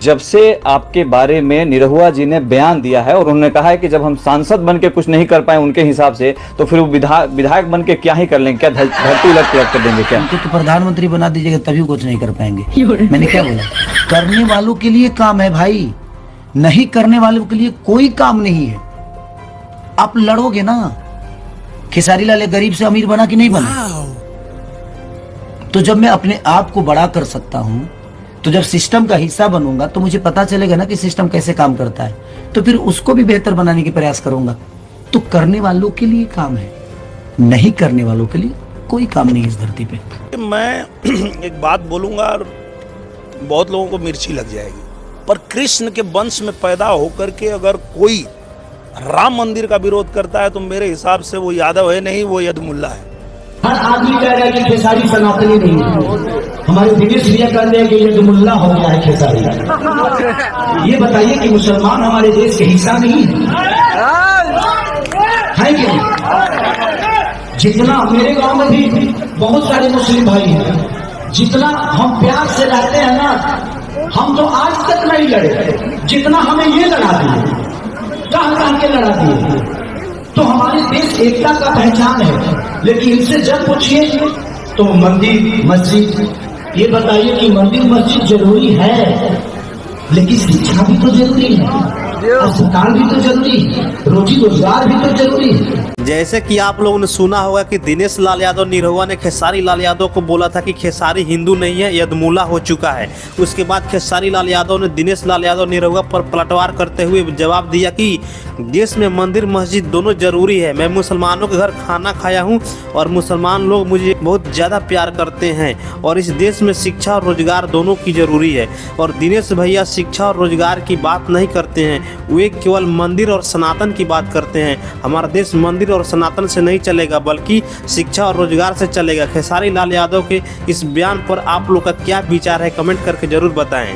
जब से आपके बारे में निरहुआ जी ने बयान दिया है और उन्होंने कहा है कि जब हम सांसद बन के कुछ नहीं कर पाए उनके हिसाब से, तो फिर वो विधायक बन के क्या ही कर लेंगे? क्या धरती उलट के कर देंगे क्या? उनको तो प्रधानमंत्री बना दीजिएगा तभी कुछ नहीं कर पाएंगे। मैंने क्या बोला? करने वालों के लिए काम है भाई, नहीं करने वालों के लिए कोई काम नहीं है। आप लड़ोगे ना। खेसारी लाल गरीब से अमीर बना कि नहीं बना? तो जब मैं अपने आप को बड़ा कर सकता हूं, तो जब सिस्टम का हिस्सा बनूंगा तो मुझे पता चलेगा ना कि सिस्टम कैसे काम करता है, तो फिर उसको भी बेहतर बनाने की प्रयास करूंगा। तो करने वालों के लिए काम है, नहीं करने वालों के लिए कोई काम नहीं इस धरती पे। मैं एक बात बोलूंगा और बहुत लोगों को मिर्ची लग जाएगी, पर कृष्ण के वंश में पैदा होकर के अगर कोई राम मंदिर का विरोध करता है तो मेरे हिसाब से वो यादव है नहीं, वो यदमुल्ला है। हर आदमी कह रहा है कि खेसारी सनातनी नहीं है। हमारे दिनेश भैया कहते हैं कि यदमुल्ला हो गया है खेसारी। ये बताइए कि मुसलमान हमारे देश के हिस्सा नहीं है कि नहीं? जितना मेरे गांव में भी बहुत सारे मुस्लिम भाई हैं, जितना हम प्यार से रहते हैं ना, हम तो आज तक नहीं लड़े जितना हमें ये लड़ा दिए, कहां के लड़ा दिए। तो हमारे देश एकता का पहचान है, लेकिन इनसे जब पूछिए तो मंदिर मस्जिद, ये बताइए कि मंदिर मस्जिद जरूरी है, लेकिन शिक्षा भी तो जरूरी है, अस्पताल भी तो जरूरी है, रोजी रोजगार भी तो जरूरी है। जैसे कि आप लोगों ने सुना होगा कि दिनेश लाल यादव निरहुआ ने खेसारी लाल यादव को बोला था कि खेसारी हिंदू नहीं है, यदमुल्ला हो चुका है। उसके बाद खेसारी लाल यादव ने दिनेश लाल यादव निरहुआ पर पलटवार करते हुए जवाब दिया कि देश में मंदिर मस्जिद दोनों जरूरी है। मैं मुसलमानों के घर खाना खाया हूं और मुसलमान लोग मुझे बहुत ज़्यादा प्यार करते हैं और इस देश में शिक्षा और रोजगार दोनों की ज़रूरी है। और दिनेश भैया शिक्षा और रोजगार की बात नहीं करते हैं, वे केवल मंदिर और सनातन की बात करते हैं। हमारा देश मंदिर और सनातन से नहीं चलेगा बल्कि शिक्षा और रोजगार से चलेगा। खेसारी लाल यादव के इस बयान पर आप लोग का क्या विचार है, कमेंट करके जरूर बताएं।